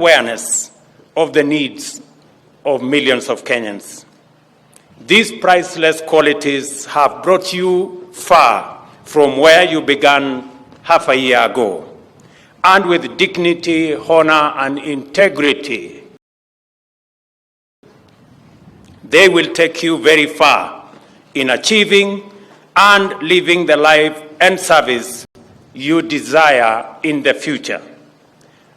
awareness of the needs of millions of Kenyans. These priceless qualities have brought you far from where you began half a year ago, and with dignity, honor, and integrity, they will take you very far in achieving and living the life and service you desire in the future.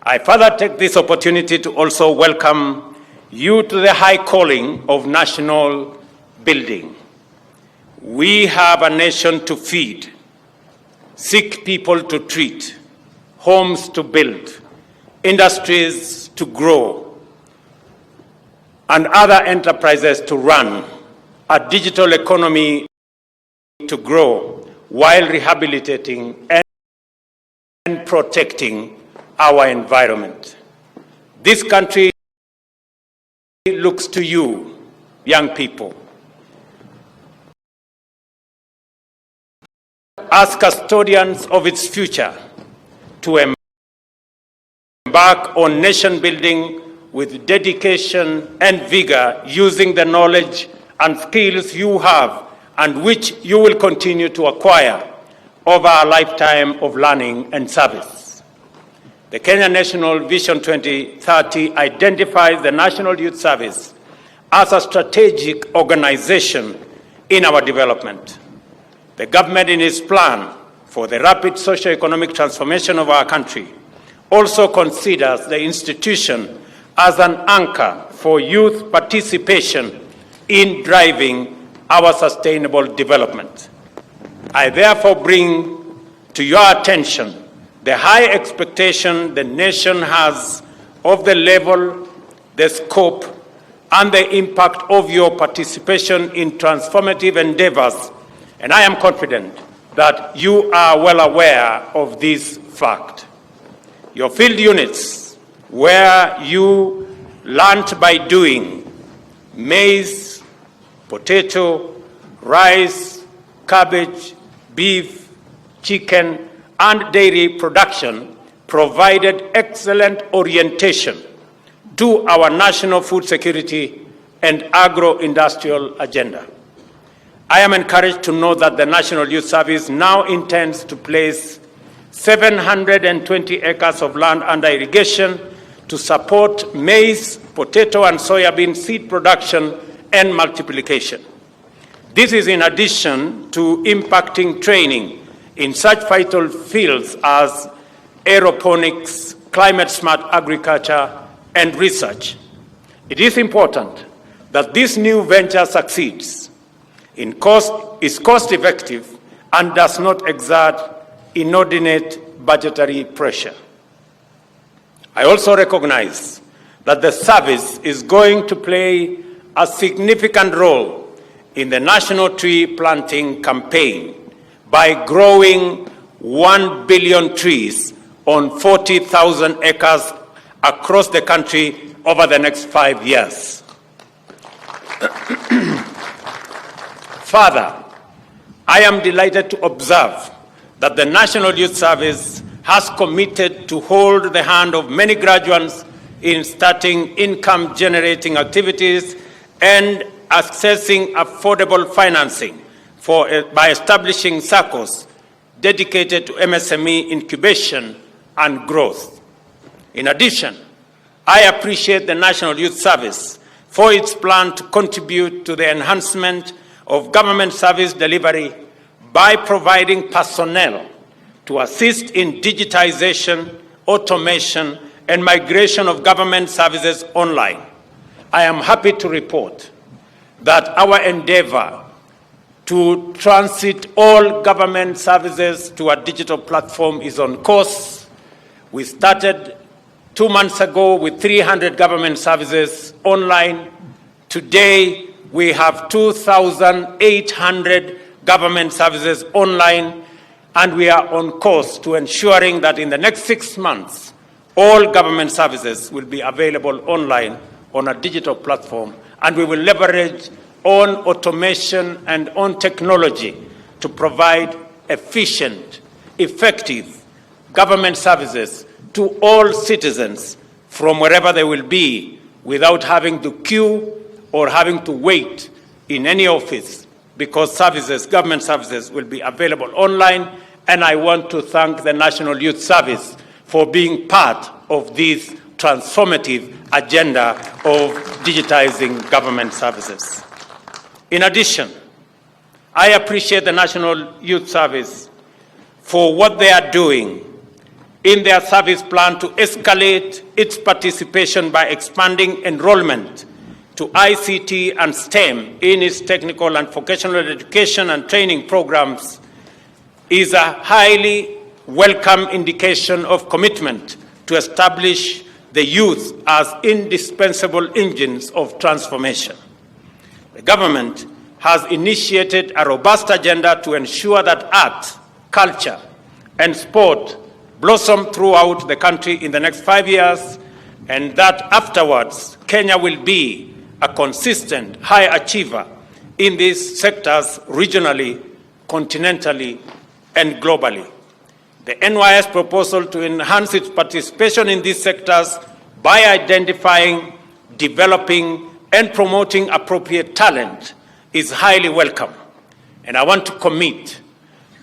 I further take this opportunity to also welcome you to the high calling of national building. We have a nation to feed, sick people to treat, homes to build, industries to grow, and other enterprises to run, a digital economy to grow, while rehabilitating and protecting our environment. This country looks to you, young people, as custodians of its future, to embark on nation building with dedication and vigor, using the knowledge and skills you have and which you will continue to acquire over a lifetime of learning and service. The Kenya National Vision 2030 identifies the National Youth Service as a strategic organization in our development. The government, in its plan for the rapid socio-economic transformation of our country, also considers the institution as an anchor for youth participation in driving our sustainable development. I therefore bring to your attention the high expectation the nation has of the level, the scope, and the impact of your participation in transformative endeavors, and I am confident that you are well aware of this fact. Your field units, where you learnt by doing, maize, potato, rice, cabbage, beef, chicken, and dairy production, provided excellent orientation to our national food security and agro-industrial agenda. I am encouraged to know that the National Youth Service now intends to place 720 acres of land under irrigation to support maize, potato, and soybean seed production and multiplication. This is in addition to impacting training in such vital fields as aeroponics, climate-smart agriculture, and research. It is important that this new venture succeeds, is cost-effective, and does not exert inordinate budgetary pressure. I also recognize that the service is going to play a significant role in the national tree planting campaign by growing 1 billion trees on 40,000 acres across the country over the next 5 years. Further, I am delighted to observe that the National Youth Service has committed to hold the hand of many graduates in starting income-generating activities and accessing affordable financing by establishing SACCOs dedicated to MSME incubation and growth. In addition, I appreciate the National Youth Service for its plan to contribute to the enhancement of government service delivery by providing personnel to assist in digitization, automation, and migration of government services online. I am happy to report that our endeavor to transit all government services to a digital platform is on course. We started 2 months ago with 300 government services online. Today, we have 2,800 government services online, and we are on course to ensuring that in the next 6 months, all government services will be available online on a digital platform, and we will leverage on automation and on technology to provide efficient, effective government services to all citizens from wherever they will be without having to queue or having to wait in any office, because services, government services, will be available online. And I want to thank the National Youth Service for being part of this transformative agenda of digitizing government services. In addition, I appreciate the National Youth Service for what they are doing in their service plan to escalate its participation by expanding enrollment to ICT and STEM in its technical and vocational education and training programs is a highly welcome indication of commitment to establish the youth as indispensable engines of transformation. The government has initiated a robust agenda to ensure that art, culture, and sport blossom throughout the country in the next 5 years, and that afterwards Kenya will be a consistent high achiever in these sectors regionally, continentally, and globally. The NYS proposal to enhance its participation in these sectors by identifying, developing, and promoting appropriate talent is highly welcome. And I want to commit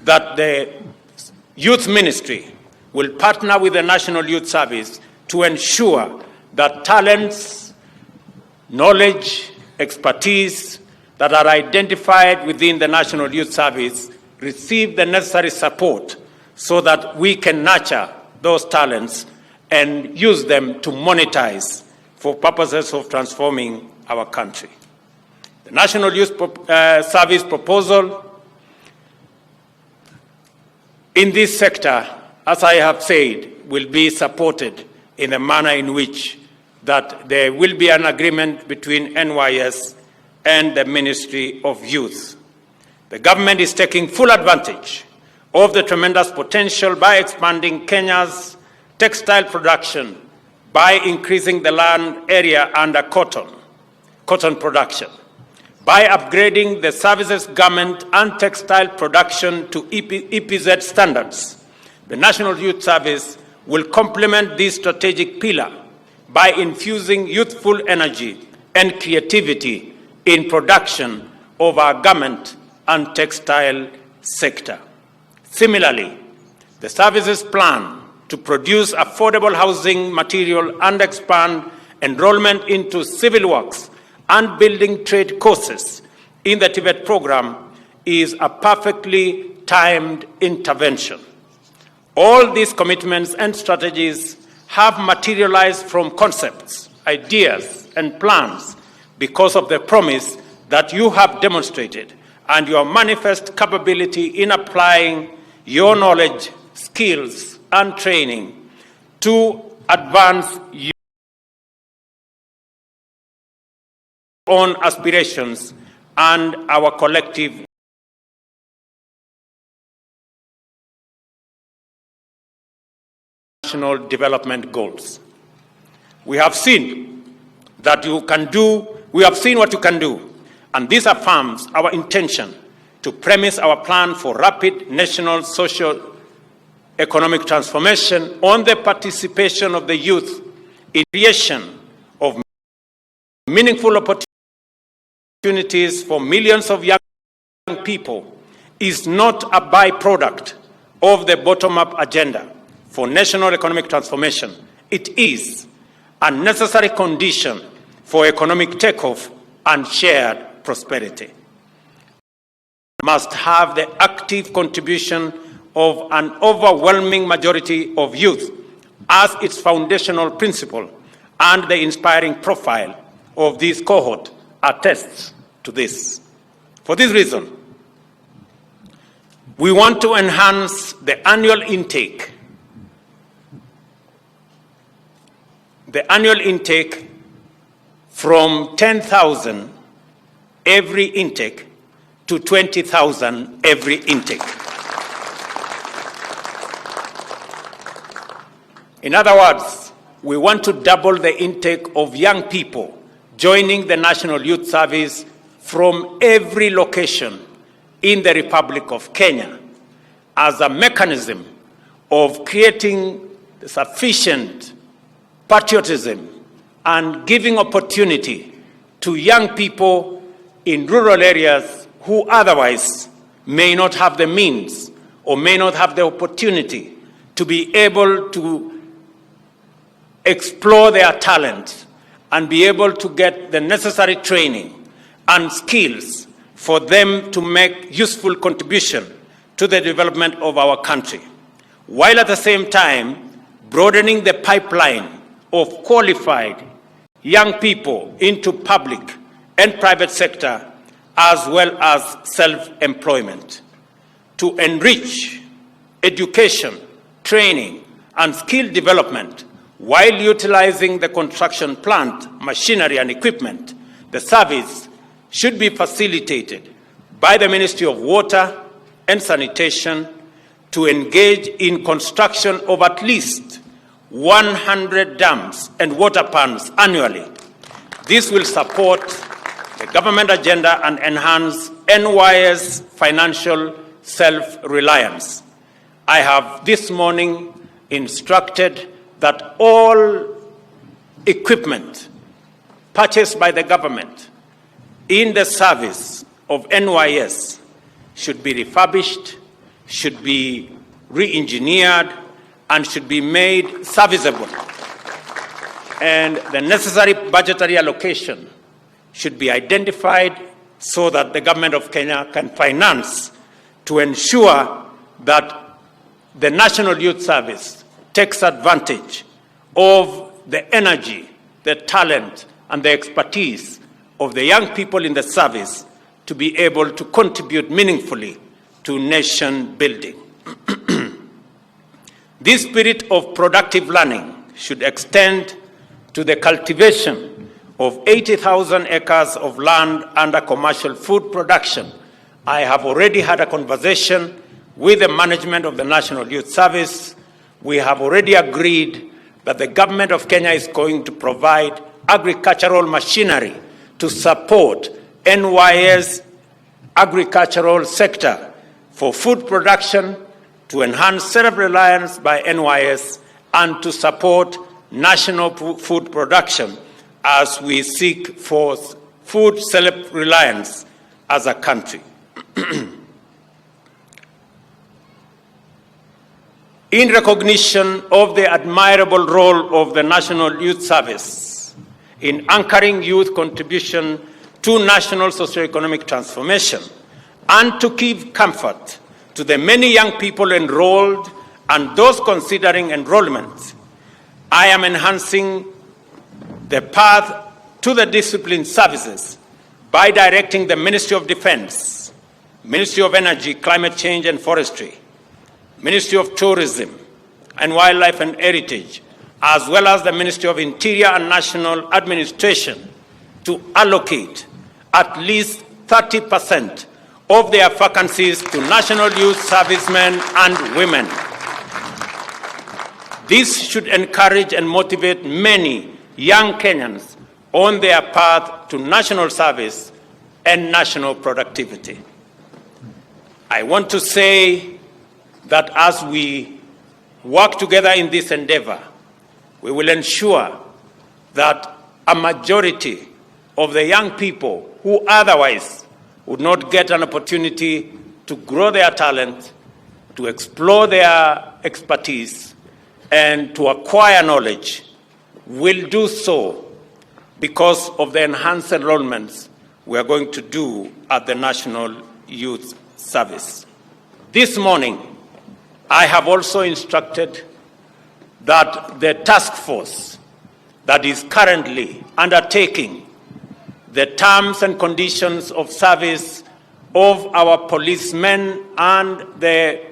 that the Youth Ministry will partner with the National Youth Service to ensure that talents, knowledge, expertise that are identified within the National Youth Service receive the necessary support so that we can nurture those talents and use them to monetize for purposes of transforming our country. The National Youth Service proposal in this sector, as I have said, will be supported in a manner in which that there will be an agreement between NYS and the Ministry of Youth. The government is taking full advantage of the tremendous potential by expanding Kenya's textile production by increasing the land area under cotton production, by upgrading the services, garment, and textile production to EPZ standards. The National Youth Service will complement this strategic pillar by infusing youthful energy and creativity in production of our garment and textile sector. Similarly, the services plan to produce affordable housing material and expand enrollment into civil works and building trade courses in the Tibet program is a perfectly timed intervention. All these commitments and strategies have materialized from concepts, ideas, and plans because of the promise that you have demonstrated and your manifest capability in applying your knowledge, skills, and training to advance your own aspirations and our collective national development goals. We have seen that you can do, we have seen what you can do, and this affirms our intention to premise our plan for rapid national socio-economic transformation on the participation of the youth in creation of meaningful opportunities for millions of young people is not a byproduct of the bottom-up agenda for national economic transformation. It is a necessary condition for economic takeoff and shared prosperity. Must have the active contribution of an overwhelming majority of youth as its foundational principle, and the inspiring profile of this cohort attests to this. For this reason, we want to enhance the annual intake. The annual intake from 10,000 every intake to 20,000 every intake. In other words, we want to double the intake of young people joining the National Youth Service from every location in the Republic of Kenya as a mechanism of creating sufficient patriotism, and giving opportunity to young people in rural areas who otherwise may not have the means or may not have the opportunity to be able to explore their talent and be able to get the necessary training and skills for them to make useful contribution to the development of our country, while at the same time broadening the pipeline of qualified young people into public and private sector, as well as self-employment, to enrich education, training, and skill development while utilizing the construction plant, machinery, and equipment. The service should be facilitated by the Ministry of Water and Sanitation to engage in construction of at least 100 dams and water ponds annually. This will support the government agenda and enhance NYS financial self-reliance. I have this morning instructed that all equipment purchased by the government in the service of NYS should be refurbished, should be re-engineered, and should be made serviceable. And the necessary budgetary allocation should be identified so that the government of Kenya can finance to ensure that the National Youth Service takes advantage of the energy, the talent, and the expertise of the young people in the service to be able to contribute meaningfully to nation building. This spirit of productive learning should extend to the cultivation of 80,000 acres of land under commercial food production. I have already had a conversation with the management of the National Youth Service. We have already agreed that the government of Kenya is going to provide agricultural machinery to support NYS agricultural sector for food production, to enhance self-reliance by NYS, and to support national food production as we seek for food self-reliance as a country. In recognition of the admirable role of the National Youth Service in anchoring youth contribution to national socioeconomic transformation, and to give comfort to the many young people enrolled and those considering enrollment, I am enhancing the path to the discipline services by directing the Ministry of Defense, Ministry of Energy, Climate Change and Forestry, Ministry of Tourism and Wildlife and Heritage, as well as the Ministry of Interior and National Administration to allocate at least 30% of their vacancies to National Youth Servicemen and women. This should encourage and motivate many young Kenyans on their path to national service and national productivity. I want to say that as we work together in this endeavor, we will ensure that a majority of the young people who otherwise would not get an opportunity to grow their talent, to explore their expertise, and to acquire knowledge will do so because of the enhanced enrollments we are going to do at the National Youth Service. This morning, I have also instructed that the task force that is currently undertaking the terms and conditions of service of our policemen and the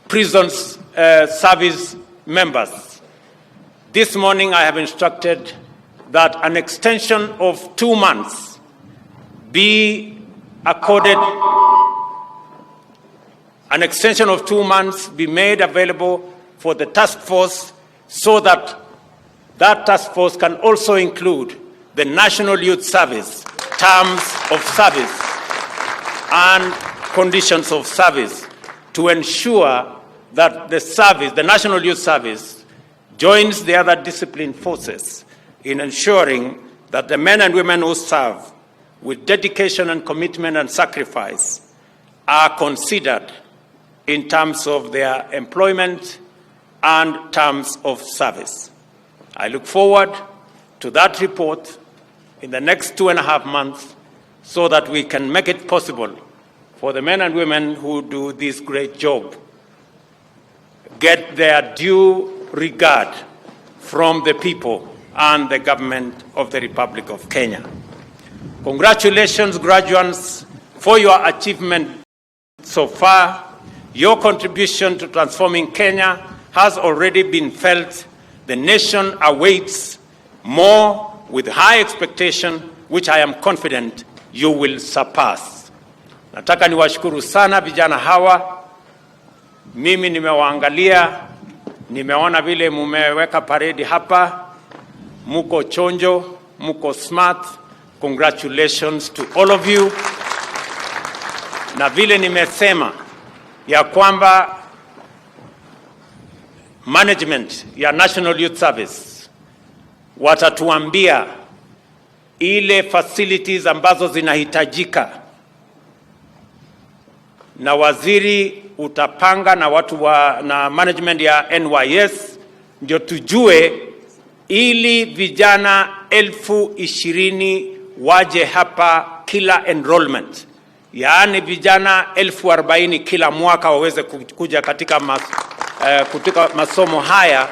prisons service members. This morning I have instructed that an extension of 2 months be accorded, an extension of 2 months be made available for the task force so that that task force can also include the National Youth Service, terms of service and conditions of service to ensure that the service, the National Youth Service, joins the other disciplined forces in ensuring that the men and women who serve with dedication and commitment and sacrifice are considered in terms of their employment and terms of service. I look forward to that report in the next 2.5 months so that we can make it possible for the men and women who do this great job get their due regard from the people and the government of the Republic of Kenya. Congratulations, graduates, for your achievement so far. Your contribution to transforming Kenya has already been felt. The nation awaits more with high expectation, which I am confident you will surpass. Nataka niwashukuru sana vijana hawa. Mimi nimewaangalia, nimeona vile mumeweka paredi hapa. Muko chonjo, muko smart. Congratulations to all of you. Na vile nimesema ya kwamba management ya National Youth Service watatuambia ile facilities ambazo zinahitajika, na waziri utapanga na watu na management ya NYS ndio tujue, ili vijana 20,000 waje hapa kila enrollment, yaani vijana 40,000 kila mwaka waweze kuja katika masomo haya.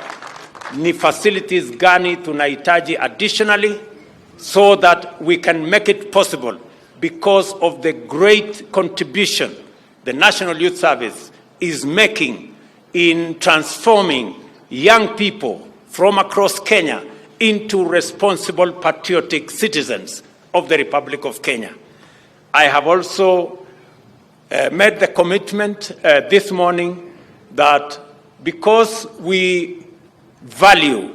Ni facilities gani tunahitaji additionally so that we can make it possible because of the great contribution the National Youth Service is making in transforming young people from across Kenya into responsible, patriotic citizens of the Republic of Kenya. I have also made the commitment this morning that because we value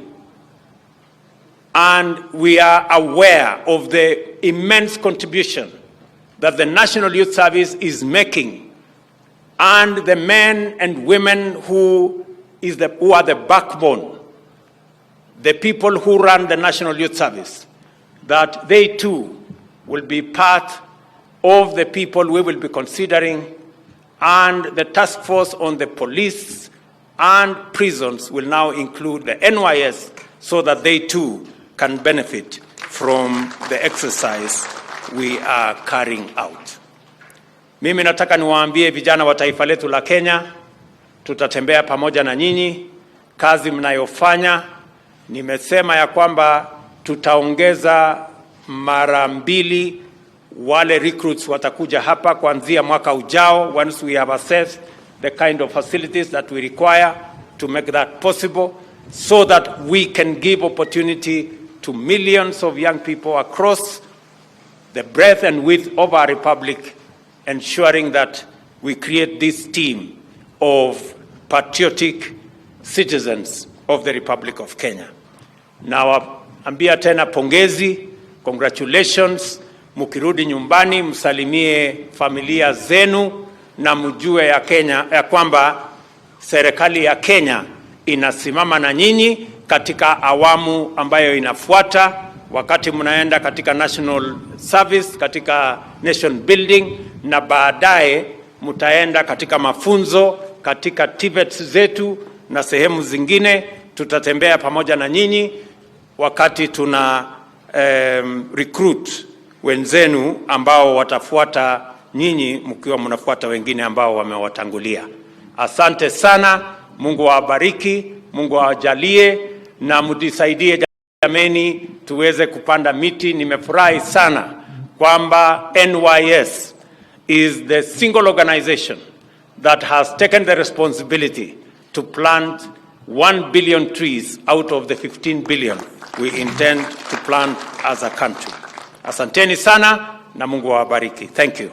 and we are aware of the immense contribution that the National Youth Service is making, and the men and women who are the backbone, the people who run the National Youth Service, that they too will be part of the people we will be considering, and the task force on the police and prisons will now include the NYS so that they too can benefit from the exercise we are carrying out. Mimi nataka niwaambie vijana wa taifa letu la Kenya, tutatembea pamoja na nyinyi. Kazi mnayofanya, nimesema ya kwamba tutaongeza mara 2 wale recruits watakuja hapa kuanzia mwaka ujao, once we have assessed the kind of facilities that we require to make that possible, so that we can give opportunity to millions of young people across the breadth and width of our republic, ensuring that we create this team of patriotic citizens of the Republic of Kenya. Now, ambia tena pongezi, congratulations. Mukirudi nyumbani msalimie familia zenu na mjue ya kwamba serikali ya Kenya inasimama na nyinyi katika awamu ambayo inafuata, wakati mnaenda katika national service, katika nation building, na baadaye mtaenda katika mafunzo katika TVETs zetu na sehemu zingine. Tutatembea pamoja na nyinyi wakati tuna recruit wenzenu ambao watafuata nyinyi, mkiwa mnafuata wengine ambao wamewatangulia. Asante sana, Mungu awabariki, Mungu awajalie, na mtusaidie jameni tuweze kupanda miti. Nimefurahi sana kwamba NYS is the single organization that has taken the responsibility to plant 1 billion trees out of the 15 billion we intend to plant as a country. Asanteni sana na Mungu awabariki. Thank you.